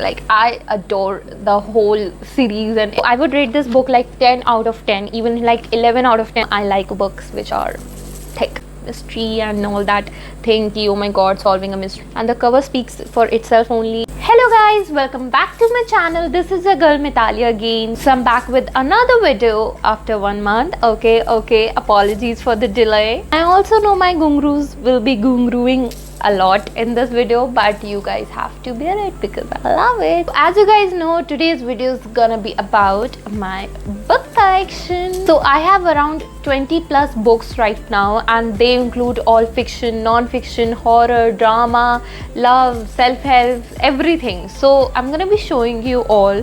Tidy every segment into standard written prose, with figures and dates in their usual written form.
Like, I adore the whole series, and I would rate this book like 10 out of 10, even like 11 out of 10. I like books which are thick, mystery and all that thing. Oh my god, solving a mystery, and the cover speaks for itself only. Hello guys, welcome back to my channel. This is your girl Mitali again. So I'm back with another video after 1 month. Okay, apologies for the delay. I also know my gurus will be gurooing a lot in this video, but you guys have to bear it because I love it. As you guys know, today's video is gonna be about my book collection. So I have around 20 plus books right now, and they include all fiction, non-fiction, horror, drama, love, self-help, everything. So I'm gonna be showing you all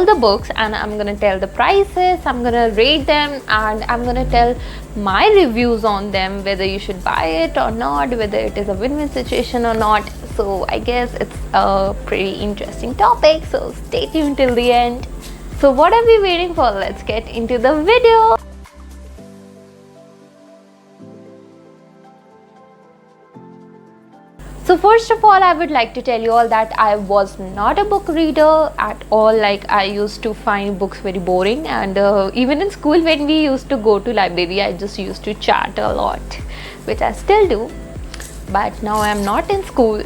the books, and I'm gonna tell the prices, I'm gonna rate them, and I'm gonna tell my reviews on them, whether you should buy it or not, whether it is a win-win situation or not. So I guess it's a pretty interesting topic, so stay tuned till the end. So what are we waiting for? Let's get into the video. So first of all, I would like to tell you all that I was not a book reader at all. Like, I used to find books very boring, and even in school when we used to go to library, I just used to chat a lot, which I still do. But now I am not in school,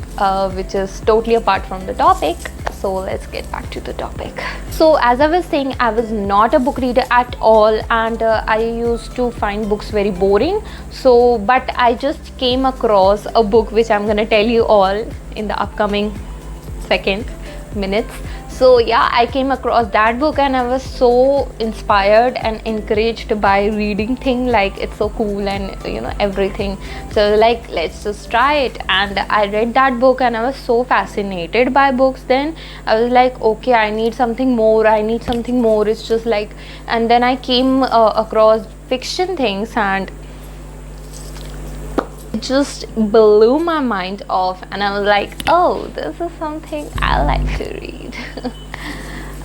which is totally apart from the topic. So let's get back to the topic. So as I was saying, I was not a book reader at all, and I used to find books very boring. So but I just came across a book which I'm gonna tell you all in the upcoming minutes. So yeah, I came across that book, and I was so inspired and encouraged by reading thing. Like, it's so cool, and you know, everything. So like, let's just try it. And I read that book, and I was so fascinated by books. Then I was like, okay, I need something more. It's just like, and then I came across fiction things, and it just blew my mind off, and I was like, oh, this is something I like to read.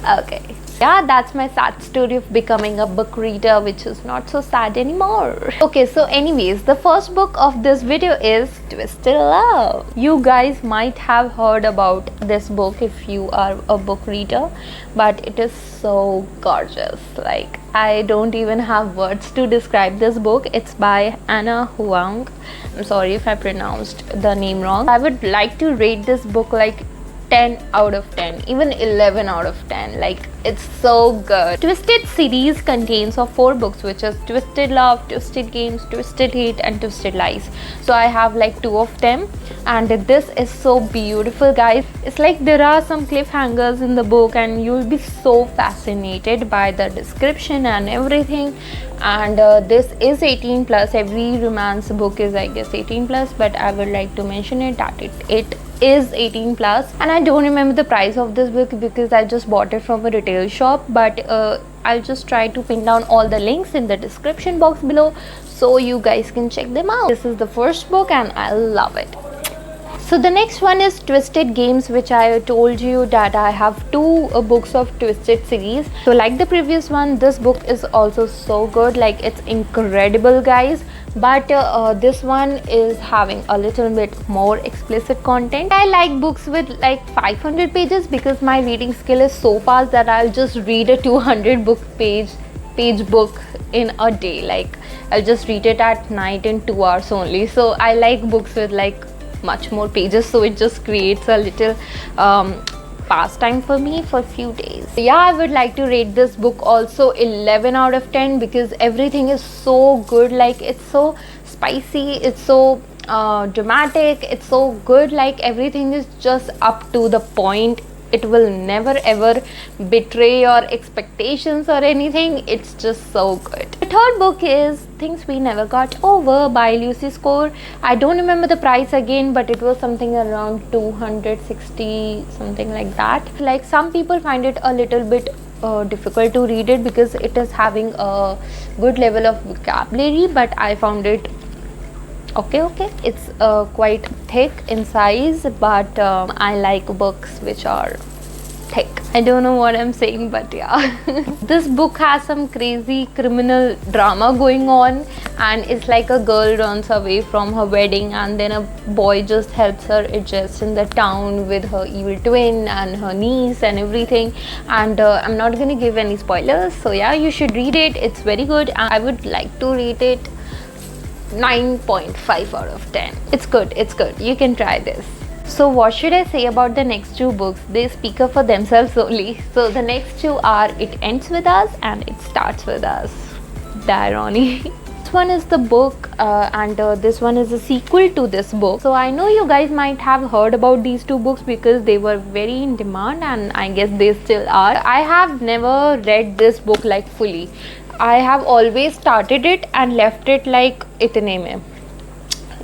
Okay, yeah, that's my sad story of becoming a book reader, which is not so sad anymore. Okay, so anyways, the first book of this video is Twisted Love. You guys might have heard about this book if you are a book reader, but it is so gorgeous. Like, I don't even have words to describe this book. It's by Anna Huang. I'm sorry if I pronounced the name wrong. I would like to rate this book like 10 out of 10, even 11 out of 10. Like, it's so good. Twisted series contains of 4 books, which is Twisted Love, Twisted Games, Twisted Hate, and Twisted Lies. So I have like 2 of them, and this is so beautiful, guys. It's like there are some cliffhangers in the book, and you'll be so fascinated by the description and everything. And this is 18 plus. Every romance book is, I guess, 18 plus, but I would like to mention it that it is 18 plus. And I don't remember the price of this book because I just bought it from a retail shop, but I'll just try to pin down all the links in the description box below, so you guys can check them out. This is the first book, and I love it. So the next one is Twisted Games, which I told you that I have 2 books of Twisted series. So like the previous one, this book is also so good. Like, it's incredible, guys. But this one is having a little bit more explicit content. I like books with like 500 pages because my reading skill is so fast that I'll just read a 200 page book in a day. Like, I'll just read it at night in 2 hours only. So I like books with like much more pages, so it just creates a little pastime for me for a few days. Yeah, I would like to rate this book also 11 out of 10 because everything is so good. Like, it's so spicy, it's so dramatic, it's so good. Like, everything is just up to the point. It will never ever betray your expectations or anything. It's just so good. The third book is Things We Never Got Over by Lucy Score. I don't remember the price again, but it was something around 260, something like that. Like, some people find it a little bit difficult to read it because it is having a good level of vocabulary, but I found it okay. It's quite thick in size, but I like books which are thick. I don't know what I'm saying, but yeah. This book has some crazy criminal drama going on, and it's like a girl runs away from her wedding and then a boy just helps her adjust in the town with her evil twin and her niece and everything. And I'm not gonna give any spoilers, so yeah, you should read it. It's very good, and I would like to rate it 9.5 out of 10. It's good, you can try this. So what should I say about the next two books? They speak up for themselves only. So the next two are It Ends With Us and It Starts With Us. The irony. This one is the book and this one is a sequel to this book. So I know you guys might have heard about these two books because they were very in demand, and I guess they still are. I have never read this book like fully. I have always started it and left it like इतने में.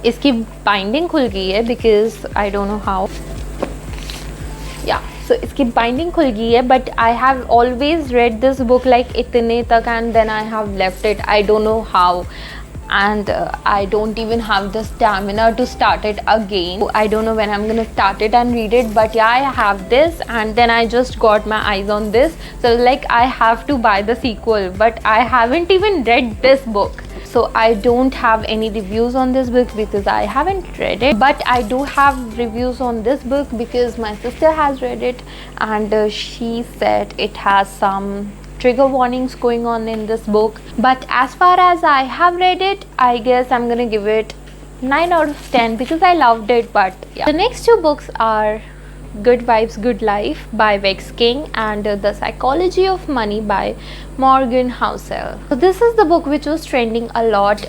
इसकी binding खुल गई है because I don't know how. Yeah, so इसकी binding खुल गई है, but I have always read this book like इतने तक and then I have left it. I don't know how, and I don't even have the stamina to start it again. I don't know when I'm gonna start it and read it, but yeah, I have this and then I just got my eyes on this, so like I have to buy the sequel, but I haven't even read this book. So I don't have any reviews on this book because I haven't read it, but I do have reviews on this book because my sister has read it, and she said it has some trigger warnings going on in this book. But as far as I have read it, I guess I'm gonna give it 9 out of 10 because I loved it. But yeah, the next two books are Good Vibes, Good Life by Vex King and The Psychology of Money by Morgan Housel. So this is the book which was trending a lot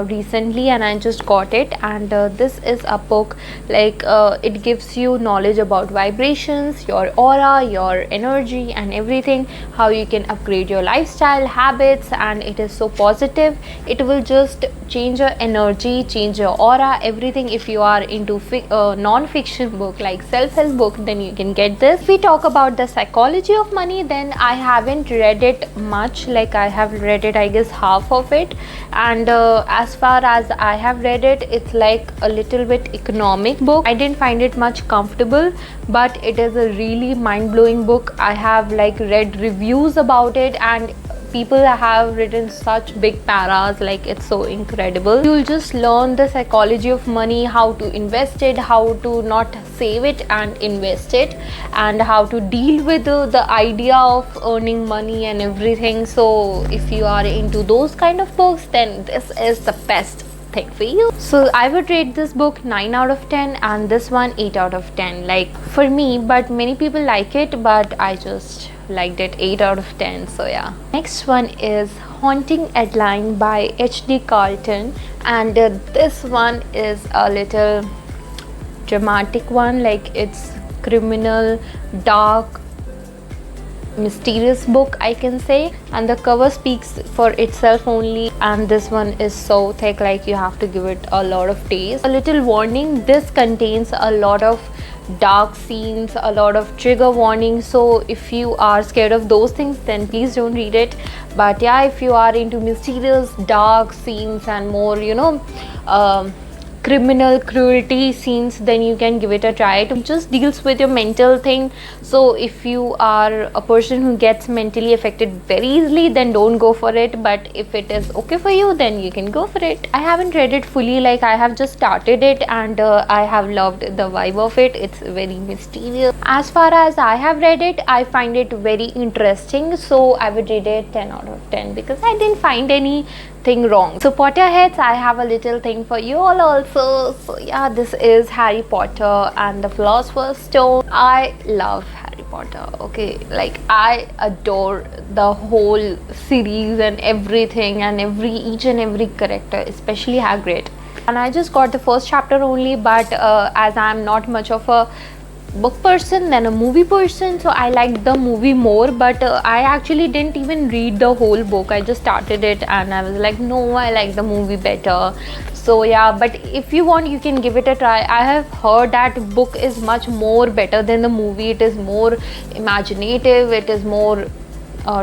recently, and I just got it. And this is a book like it gives you knowledge about vibrations, your aura, your energy and everything, how you can upgrade your lifestyle habits, and it is so positive. It will just change your energy, change your aura, everything. If you are into non-fiction book like self-help book, then you can get this. If we talk about The Psychology of Money, then I haven't read it much. Like I have read it, I guess half of it, and as far as I have read it, it's like a little bit economic book. I didn't find it much comfortable, but it is a really mind-blowing book. I have like read reviews about it, and people have written such big paras, like it's so incredible. You'll just learn the psychology of money, how to invest it, how to not save it and invest it, and how to deal with the idea of earning money and everything. So if you are into those kind of books, then this is the best thing for you. So I would rate this book 9 out of 10 and this one 8 out of 10, like for me, but many people like it, but I just liked it 8 out of 10. So yeah, next one is Haunting Edline by H.D. Carlton, and this one is a little dramatic one, like it's criminal, dark, mysterious book, I can say, and the cover speaks for itself only. And this one is so thick, like you have to give it a lot of days. A little warning, this contains a lot of dark scenes, a lot of trigger warnings, so if you are scared of those things, then please don't read it. But yeah, if you are into mysterious dark scenes and more, you know, criminal cruelty scenes, then you can give it a try. It just deals with your mental thing, so if you are a person who gets mentally affected very easily, then don't go for it. But if it is okay for you, then you can go for it. I haven't read it fully, like I have just started it, and I have loved the vibe of it. It's very mysterious. As far as I have read it, I find it very interesting, so I would rate it 10 out of 10 because I didn't find anything wrong. So Potterheads, I have a little thing for you all also. So yeah, this is Harry Potter and the Philosopher's Stone. I love Harry Potter, okay, like I adore the whole series and everything, and each and every character, especially Hagrid. And I just got the first chapter only, but as I'm not much of a book person than a movie person, so I liked the movie more. But I actually didn't even read the whole book. I just started it and I was like, no, I like the movie better. So yeah, but if you want, you can give it a try. I have heard that book is much more better than the movie. It is more imaginative, it is more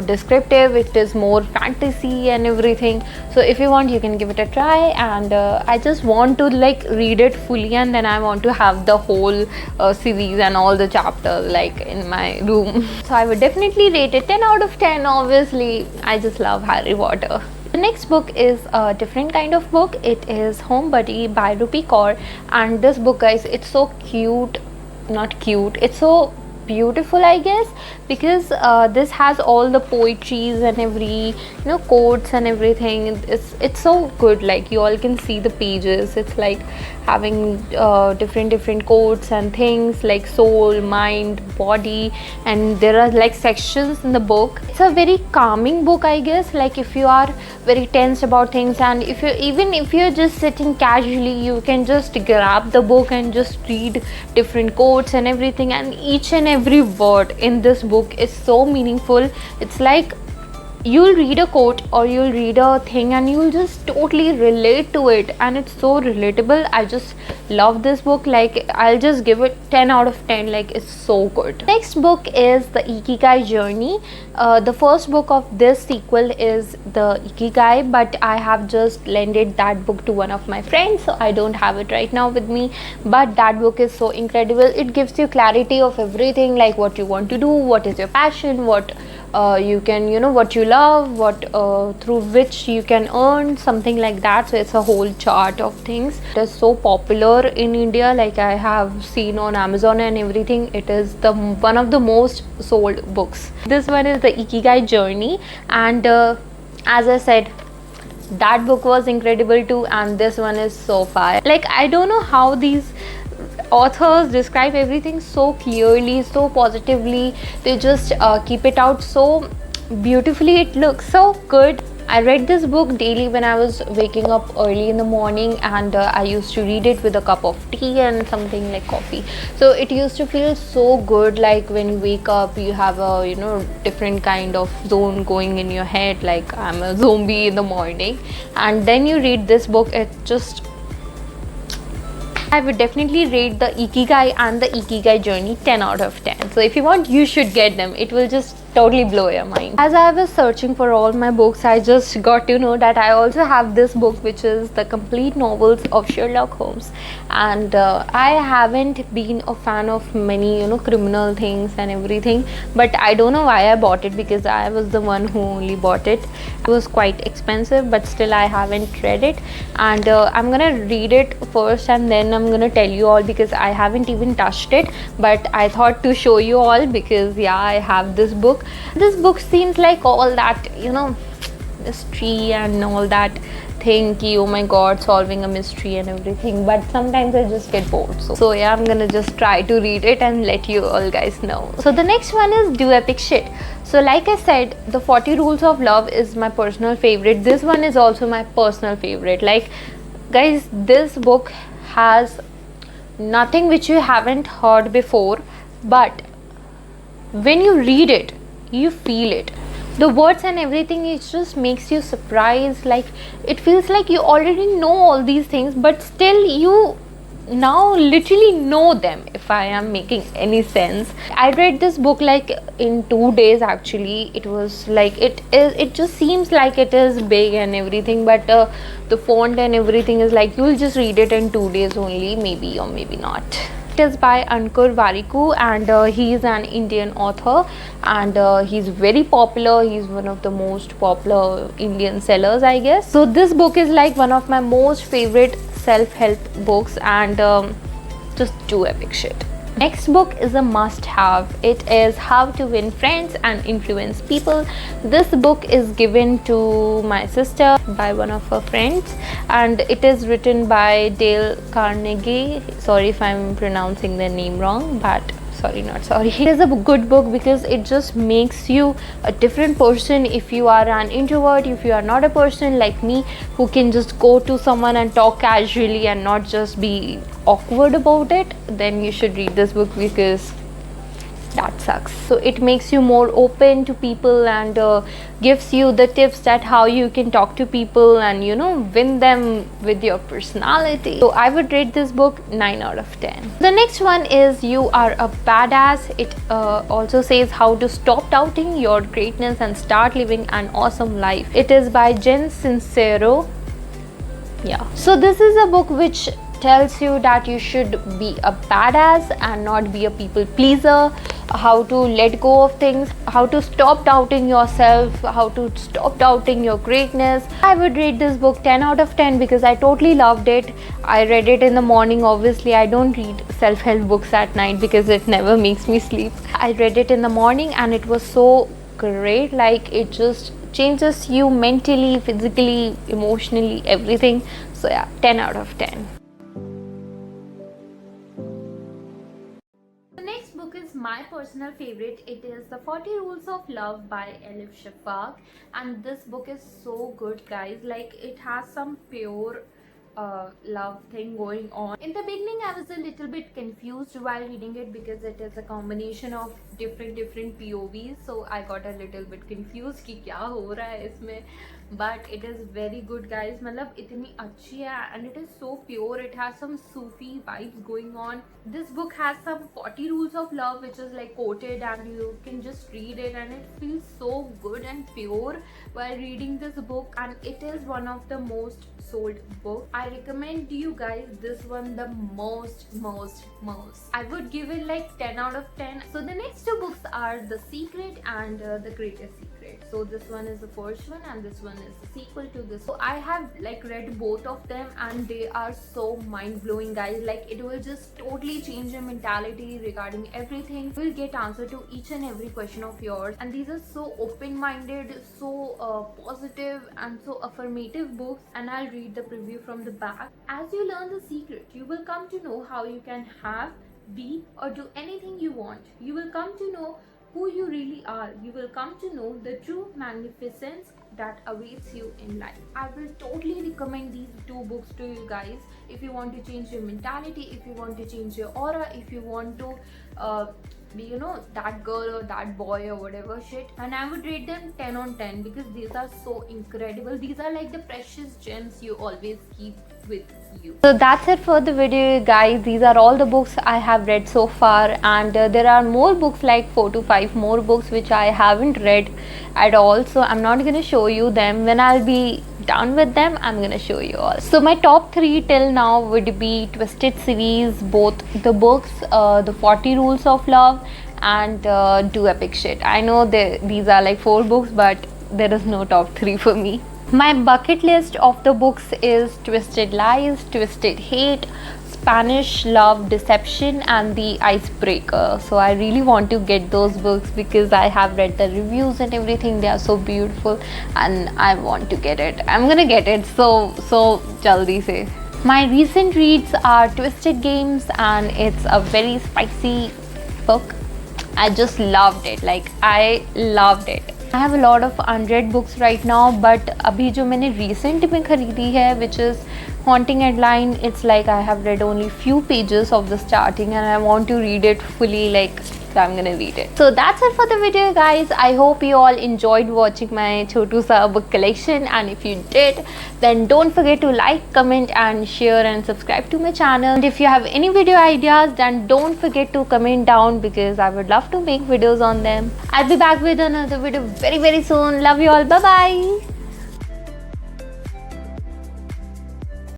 descriptive, it is more fantasy and everything. So if you want, you can give it a try. And I just want to like read it fully, and then I want to have the whole series and all the chapters like in my room. So I would definitely rate it 10 out of 10. Obviously, I just love Harry Potter. The next book is a different kind of book. It is Home Buddy by Rupi Kaur, and this book, guys, it's so cute, not cute, it's so beautiful, I guess, because this has all the poetries and every quotes and everything. It's so good, like you all can see the pages. It's like having different quotes and things like soul, mind, body, and there are like sections in the book. It's a very calming book, I guess, like if you are very tense about things, and if you're just sitting casually, you can just grab the book and just read different quotes and everything, and each and every word in this book is so meaningful. It's like you'll read a quote or you'll read a thing and you'll just totally relate to it, and it's so relatable. I just love this book. Like I'll just give it 10 out of 10. Like it's so good. Next book is the Ikigai Journey. The first book of this sequel is the Ikigai, but I have just lended that book to one of my friends, so I don't have it right now with me. But that book is so incredible. It gives you clarity of everything, like what you want to do, what is your passion, what you can, what you love, what through which you can earn, something like that. So it's a whole chart of things. It is so popular in India, like I have seen on Amazon and everything. It is one of the most sold books. This one is the Ikigai Journey, and as I said, that book was incredible too, and this one is so fire. Like I don't know how these authors describe everything so clearly, so positively. They just keep it out so beautifully. It looks so good. I read this book daily when I was waking up early in the morning, and I used to read it with a cup of tea and something like coffee. So it used to feel so good, like when you wake up you have a different kind of zone going in your head, like I'm a zombie in the morning, and then you read this book. It just, I would definitely rate the Ikigai and the Ikigai Journey 10 out of 10. So if you want, you should get them. It will just totally blow your mind. As I was searching for all my books, I just got to know that I also have this book, which is the complete novels of Sherlock Holmes. And I haven't been a fan of many criminal things and everything, but I don't know why I bought it, because I was the one who only bought it. It was quite expensive, but still I haven't read it, and I'm gonna read it first and then I'm gonna tell you all, because I haven't even touched it. But I thought to show you all, because yeah, I have this book. This book seems like all that mystery and all that thing, oh my god, solving a mystery and everything, but sometimes I just get bored. So yeah, I'm gonna just try to read it and let you all guys know. So the next one is Do Epic Shit. So like I said, the 40 Rules of Love is my personal favorite. This one is also my personal favorite. Like guys, this book has nothing which you haven't heard before, but when you read it, you feel it. The words and everything, it just makes you surprised. Like it feels like you already know all these things, but still you now literally know them, if I am making any sense. I read this book like in 2 days actually. It was like, it just seems like it is big and everything, but the font and everything is like you'll just read it in 2 days only, maybe or maybe not. It is by Ankur Warikoo, and he is an Indian author, and he's very popular. He's one of the most popular Indian sellers, I guess. So this book is like one of my most favorite self-help books, and just do epic shit. Next book is a must-have. It is How to Win Friends and Influence People. This book is given to my sister by one of her friends, and it is written by Dale Carnegie. Sorry if I'm pronouncing their name wrong, but sorry, not sorry. It is a good book because it just makes you a different person. If you are an introvert, if you are not a person like me who can just go to someone and talk casually and not just be awkward about it, then you should read this book, because that sucks. So it makes you more open to people and gives you the tips that how you can talk to people and win them with your personality. So I would rate this book 9 out of 10. The next one is You Are a Badass. It also says how to stop doubting your greatness and start living an awesome life. It is by Jen Sincero. Yeah, so this is a book which tells you that you should be a badass and not be a people pleaser, how to let go of things, how to stop doubting yourself, how to stop doubting your greatness. I would rate this book 10 out of 10 because I totally loved it. I read it in the morning. Obviously I don't read self-help books at night because it never makes me sleep. I read it in the morning and it was so great. Like, it just changes you mentally, physically, emotionally, everything. So yeah, 10 out of 10. The next book is my personal favorite. It is The 40 Rules of Love by Elif Shafak, and this book is so good, guys. Like, it has some pure love thing going on. In the beginning I was a little bit confused while reading it because it is a combination of different POVs, so I got a little bit confused कि क्या हो रहा है इसमें. But it is very good, guys. मतलब इतनी अच्छी है and it is so pure. It has some Sufi vibes going on. This book has some 40 rules of love which is like quoted and you can just read it and it feels so good and pure while reading this book, and it is one of the most sold book. I recommend you guys this one the most. I would give it like 10 out of 10. So the next two books are The Secret and The Greatest Secret. So this one is the first one and this one is the sequel to this. So I have like read both of them and they are so mind-blowing, guys. Like, it will just totally change your mentality regarding everything. You will get answer to each and every question of yours, and these are so open-minded, so positive and so affirmative books. And I'll read the preview from the back. As you learn the secret, you will come to know how you can have, be or do anything you want. You will come to know who you really are. You will come to know the true magnificence that awaits you in life. I will totally recommend these two books to you guys if you want to change your mentality, if you want to change your aura, if you want to be that girl or that boy or whatever shit. And I would rate them 10 on 10 because these are so incredible. These are like the precious gems you always keep with you. So that's it for the video, guys. These are all the books I have read so far, and there are more books, like 4 to 5 more books which I haven't read at all, so I'm not gonna show you them. When I'll be done with them, I'm gonna show you all. So my top 3 till now would be Twisted series, both the books, The 40 Rules of Love and Do Epic Shit. I know these are like 4 books, but there is no top 3 for me. My bucket list of the books is Twisted Lies, Twisted Hate, Spanish Love Deception and The Icebreaker. So I really want to get those books because I have read the reviews and everything. They are so beautiful and I want to get it. I'm gonna get it so jaldi se. My recent reads are Twisted Games, and it's a very spicy book. I just loved it. Like, I loved it. I have a lot of unread books right now, but अभी जो मैंने recent में खरीदी है, which is Haunting Edline, it's like I have read only few pages of the starting and I want to read it fully, like, so I'm gonna read it. So that's it for the video, guys. I hope you all enjoyed watching my Chotu Sa book collection, and if you did, then don't forget to like, comment and share and subscribe to my channel. And if you have any video ideas, then don't forget to comment down because I would love to make videos on them. I'll be back with another video very soon. Love you all. Bye bye.